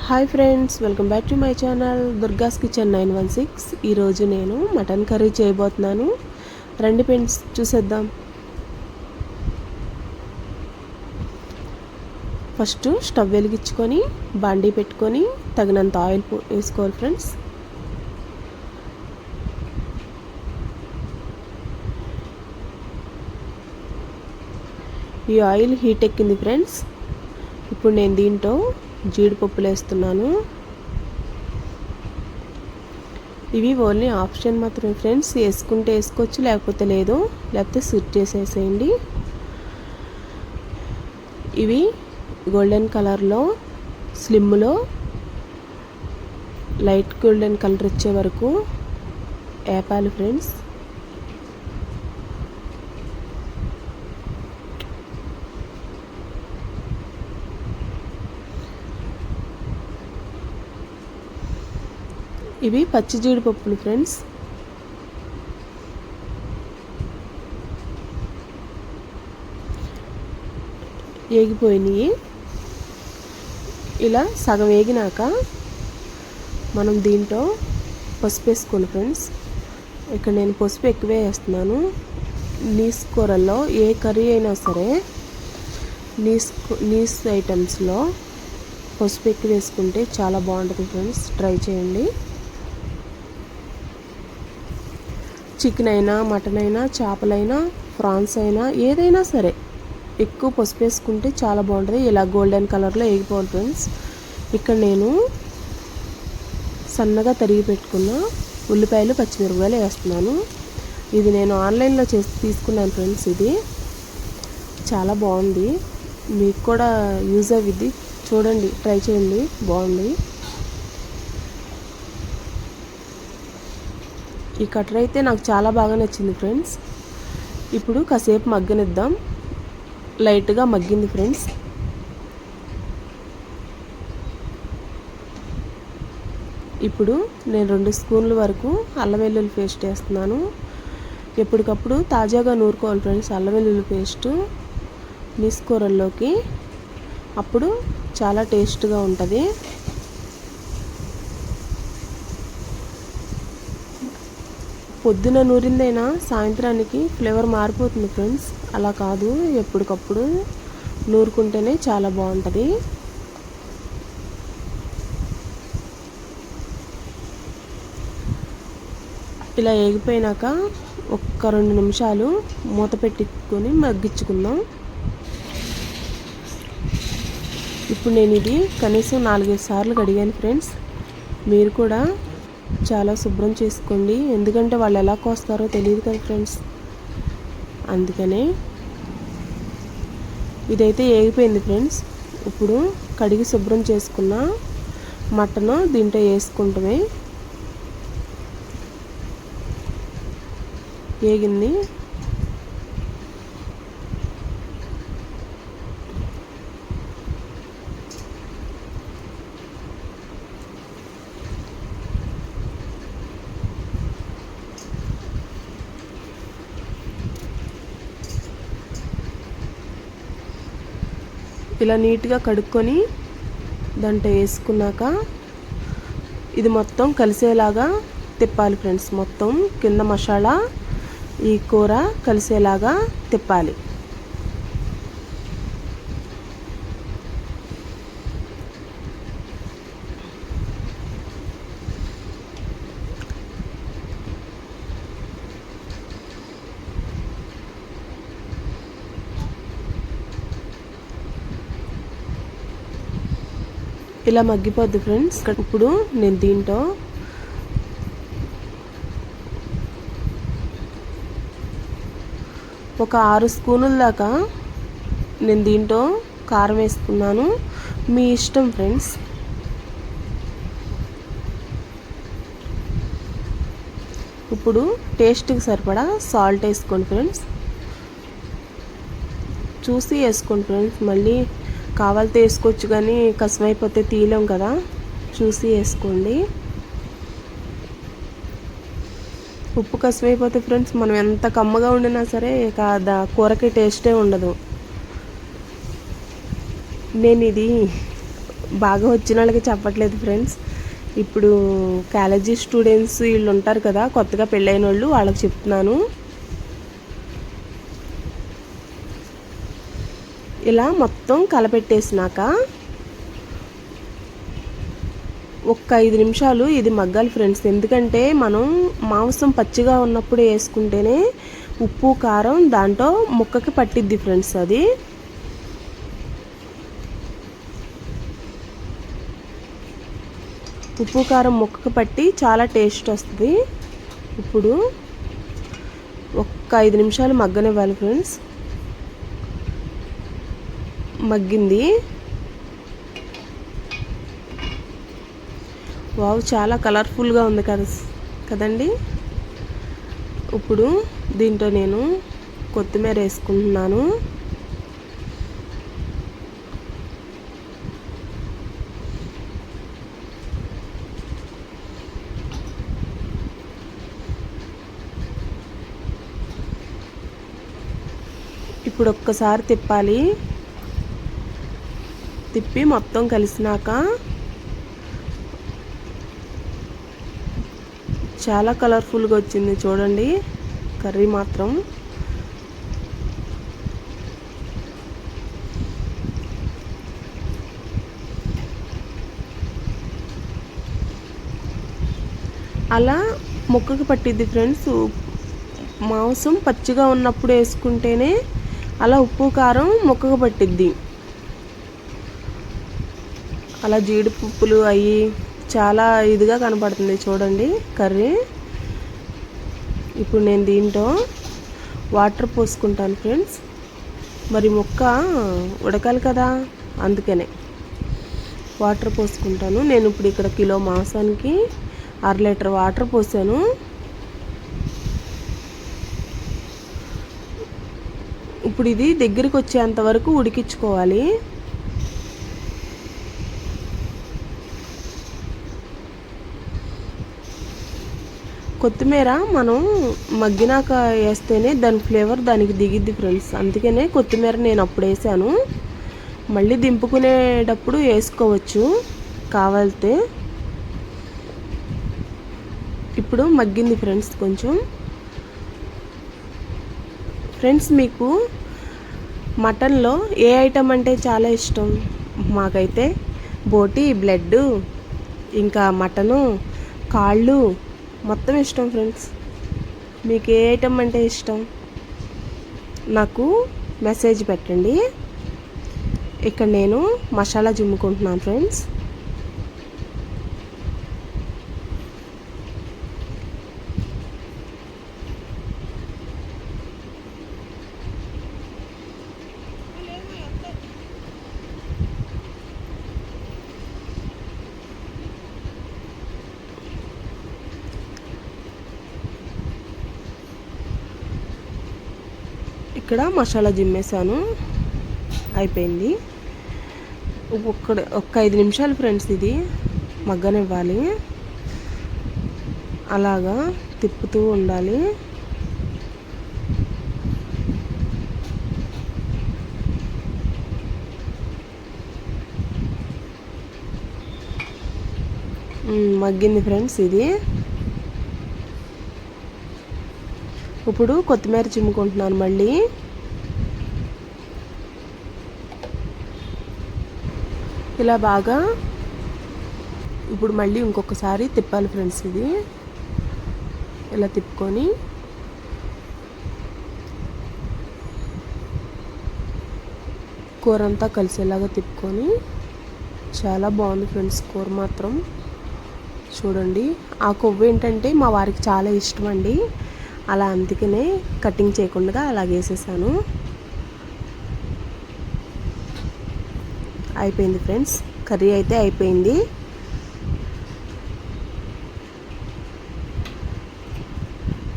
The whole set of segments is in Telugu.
Hi friends, welcome back to my channel దుర్గాస్ kitchen 916. ఈరోజు నేను మటన్ కర్రీ చేయబోతున్నాను. రండి ఫ్రెండ్స్, చూసేద్దాం. ఫస్ట్ స్టవ్ వెలిగించుకొని బాండీ పెట్టుకొని తగినంత ఆయిల్ వేసుకోవాలి ఫ్రెండ్స్. ఈ ఆయిల్ హీట్ ఎక్కింది ఫ్రెండ్స్. ఇప్పుడు నేను దీంట్లో జీడిపప్పులు వేస్తున్నాను. ఇవి ఓన్లీ ఆప్షన్ మాత్రమే ఫ్రెండ్స్, వేసుకుంటే వేసుకోవచ్చు, లేకపోతే లేదు, లేకపోతే స్విచ్ చేసేసేయండి. ఇవి గోల్డెన్ కలర్లో స్లిమ్లో లైట్ గోల్డెన్ కలర్ వచ్చే వరకు వేపాలి ఫ్రెండ్స్. ఇవి పచ్చి జీడిపప్పులు ఫ్రెండ్స్. వేగిపోయినాయి. ఇలా సగం వేగినాక మనం దీంట్లో పసుపు వేసుకోండి ఫ్రెండ్స్. ఇక్కడ నేను పసుపు ఎక్కువే వేస్తున్నాను. నీస్ కూరల్లో ఏ కర్రీ అయినా సరే నీస్ ఐటమ్స్లో పసుపు ఎక్కువ వేసుకుంటే చాలా బాగుంటుంది ఫ్రెండ్స్, ట్రై చేయండి. చికెన్ అయినా, మటన్ అయినా, చేపలైనా, ఫ్రాన్స్ అయినా, ఏదైనా సరే ఎక్కువ పసుపు వేసుకుంటే చాలా బాగుంటుంది. ఇలా గోల్డెన్ కలర్లో వేగిపోవాలి ఫ్రెండ్స్. ఇక్కడ నేను సన్నగా తరిగి పెట్టుకున్న ఉల్లిపాయలు, పచ్చిమిరపకాయలు వేస్తున్నాను. ఇది నేను ఆన్లైన్లో తీసుకున్నాను ఫ్రెండ్స్. ఇది చాలా బాగుంది, మీకు కూడా యూజ్ అవ్విద్ది. చూడండి, ట్రై చేయండి, బాగుంది. ఈ కటర్ అయితే నాకు చాలా బాగా నచ్చింది ఫ్రెండ్స్. ఇప్పుడు కాసేపు మగ్గనిద్దాం. లైట్గా మగ్గింది ఫ్రెండ్స్. ఇప్పుడు నేను 2 స్పూన్ల వరకు అల్లం వెల్లుల్లి పేస్ట్ వేస్తున్నాను. ఎప్పటికప్పుడు తాజాగా నూరుకోవాలి ఫ్రెండ్స్ అల్లం వెల్లుల్లి పేస్ట్ నీస్ కూరల్లోకి. అప్పుడు చాలా టేస్ట్గా ఉంటుంది. పొద్దున నూరిందైనా సాయంత్రానికి ఫ్లేవర్ మారిపోతుంది ఫ్రెండ్స్. అలా కాదు, ఎప్పటికప్పుడు నూరుకుంటేనే చాలా బాగుంటుంది. ఇలా వేగిపోయినాక ఒక్క 2 నిమిషాలు మూత పెట్టుకొని మగ్గించుకుందాం. ఇప్పుడు నేను ఇది కనీసం 4-5 సార్లు కడిగాను ఫ్రెండ్స్. మీరు కూడా చాలా శుభ్రం చేసుకోండి, ఎందుకంటే వాళ్ళు ఎలా కోస్తారో తెలియదు కదా ఫ్రెండ్స్. అందుకనే ఇదైతే వేగిపోయింది ఫ్రెండ్స్. ఇప్పుడు కడిగి శుభ్రం చేసుకున్న మటన్ దీంట్లో వేసుకుంటమే. వేగింది. ఇలా నీట్గా కడుక్కొని దాంట్లో వేసుకున్నాక ఇది మొత్తం కలిసేలాగా తిప్పాలి ఫ్రెండ్స్. మొత్తం కింద మసాలా ఈ కూర కలిసేలాగా తిప్పాలి. ఇలా మగ్గిపోద్ది ఫ్రెండ్స్. ఇప్పుడు నేను దీంట్లో ఒక 6 స్పూనుల దాకా నేను దీంట్లో కారం వేసుకున్నాను. మీ ఇష్టం ఫ్రెండ్స్. ఇప్పుడు టేస్ట్కి సరిపడా సాల్ట్ వేసుకోండి ఫ్రెండ్స్. చూసి వేసుకోండి ఫ్రెండ్స్. మళ్ళీ కావాలితే వేసుకోవచ్చు, కానీ కసమైపోతే తీయలేం కదా, చూసి వేసుకోండి. ఉప్పు కసమైపోతే ఫ్రెండ్స్ మనం ఎంత కమ్మగా వండినా సరే కూరకి టేస్టే ఉండదు. నేను ఇది బాగా వచ్చిన వాళ్ళకి చెప్పట్లేదు ఫ్రెండ్స్. ఇప్పుడు కాలేజీ స్టూడెంట్స్ వీళ్ళు ఉంటారు కదా, కొత్తగా పెళ్ళైన వాళ్ళు, వాళ్ళకి చెప్తున్నాను. ఇలా మొత్తం కలపెట్టేసినాక ఒక్క 5 నిమిషాలు ఇది మగ్గాలి ఫ్రెండ్స్. ఎందుకంటే మనం మాంసం పచ్చిగా ఉన్నప్పుడు వేసుకుంటేనే ఉప్పు కారం దాంట్లో ముక్కకి పట్టిద్ది ఫ్రెండ్స్. అది ఉప్పు కారం ముక్కకి పట్టి చాలా టేస్ట్ వస్తుంది. ఇప్పుడు ఒక్క 5 నిమిషాలు మగ్గనివ్వాలి ఫ్రెండ్స్. మగ్గింది. వావ్, చాలా కలర్ఫుల్గా ఉంది కదండి. ఇప్పుడు దీంట్లో నేను కొత్తిమీర వేసుకుంటున్నాను. ఇప్పుడు ఒక్కసారి తిప్పాలి. తిప్పి మొత్తం కలిసినాక చాలా కలర్ఫుల్గా వచ్చింది చూడండి కర్రీ మాత్రం. అలా ముక్కకి పట్టిద్ది ఫ్రెండ్స్. మాంసం పచ్చిగా ఉన్నప్పుడు వేసుకుంటేనే అలా ఉప్పు కారం ముక్కకు పట్టిద్ది. అలా జీడిపప్పులు అవి చాలా ఇదిగా కనపడుతుంది చూడండి కర్రీ. ఇప్పుడు నేను దీంట్లో వాటర్ పోసుకుంటాను ఫ్రెండ్స్. మరి ముక్క ఉడకాలి కదా, అందుకనే వాటర్ పోసుకుంటాను. నేను ఇప్పుడు ఇక్కడ కిలో మాంసానికి 1/2 లీటర్ వాటర్ పోసాను. ఇప్పుడు ఇది దగ్గరికి వచ్చేంత వరకు ఉడికించుకోవాలి. కొత్తిమీర మనం మగ్గినాక వేస్తేనే దాని ఫ్లేవర్ దానికి దిగిద్ది ఫ్రెండ్స్. అందుకనే కొత్తిమీర నేను అప్పుడు వేసాను. మళ్ళీ దింపుకునేటప్పుడు వేసుకోవచ్చు కావాలితే. ఇప్పుడు మగ్గింది ఫ్రెండ్స్ కొంచెం. ఫ్రెండ్స్, మీకు మటన్లో ఏ ఐటమ్ అంటే చాలా ఇష్టం? మాకైతే బోటి, బ్లడ్, ఇంకా మటను, కాళ్ళు మొత్తం ఇష్టం ఫ్రెండ్స్. మీకు ఏ ఐటమ్ అంటే ఇష్టం నాకు మెసేజ్ పెట్టండి. ఇక్కడ నేను మసాలా జిమ్ముకుంటున్నాను ఫ్రెండ్స్. ఇక్కడ మసాలా జిమ్మేసాను, అయిపోయింది. ఒక్క 5 నిమిషాలు ఫ్రెండ్స్ ఇది మగ్గనివ్వాలి. అలాగా తిప్పుతూ ఉండాలి. మగ్గింది ఫ్రెండ్స్ ఇది. ఇప్పుడు కొత్తిమీర చిమ్ముకుంటున్నాను మళ్ళీ. ఇలా బాగా ఇప్పుడు మళ్ళీ ఇంకొకసారి తిప్పాలి ఫ్రెండ్స్. ఇది ఇలా తిప్పుకొని కూర అంతా కలిసేలాగా తిప్పుకొని, చాలా బాగుంది ఫ్రెండ్స్ కూర మాత్రం. చూడండి, ఆ కొవ్వు ఏంటంటే మా వారికి చాలా ఇష్టం అండి. అలా అందుకనే కటింగ్ చేయకుండా అలా వేసేసాను. అయిపోయింది ఫ్రెండ్స్, కర్రీ అయితే అయిపోయింది.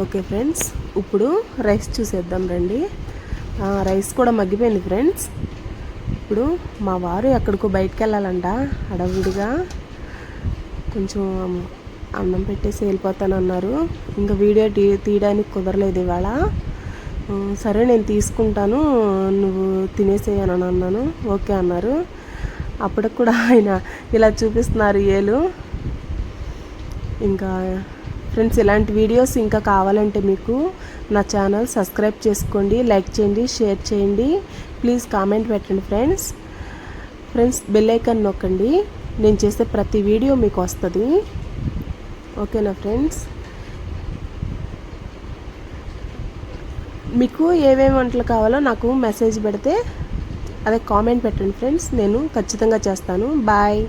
ఓకే ఫ్రెండ్స్, ఇప్పుడు రైస్ చూసేద్దాం రండి. రైస్ కూడా మగ్గిపోయింది ఫ్రెండ్స్. ఇప్పుడు మా వారు ఎక్కడికో బయటకు వెళ్ళాలంట హడావుడిగా. కొంచెం అన్నం పెట్టేసి వెళ్ళిపోతానన్నారు. ఇంకా వీడియో తీయడానికి కుదరలేదు ఇవాళ. సరే నేను తీసుకుంటాను, నువ్వు తినేసేయని అన్నాను. ఓకే అన్నారు. అప్పటికి కూడా ఆయన ఇలా చూపిస్తున్నారు ఏలు. ఇంకా ఫ్రెండ్స్, ఇలాంటి వీడియోస్ ఇంకా కావాలంటే మీకు నా ఛానల్ సబ్స్క్రైబ్ చేసుకోండి, లైక్ చేయండి, షేర్ చేయండి, ప్లీజ్ కామెంట్ పెట్టండి ఫ్రెండ్స్. బెల్ ఐకాన్ నొక్కండి, నేను చేసే ప్రతి వీడియో మీకు వస్తుంది. ఓకేనా ఫ్రెండ్స్? మీకు ఏమేమి వంటలు కావాలో నాకు మెసేజ్ పెడితే, అదే కామెంట్ పెట్టండి ఫ్రెండ్స్, నేను ఖచ్చితంగా చేస్తాను. బాయ్.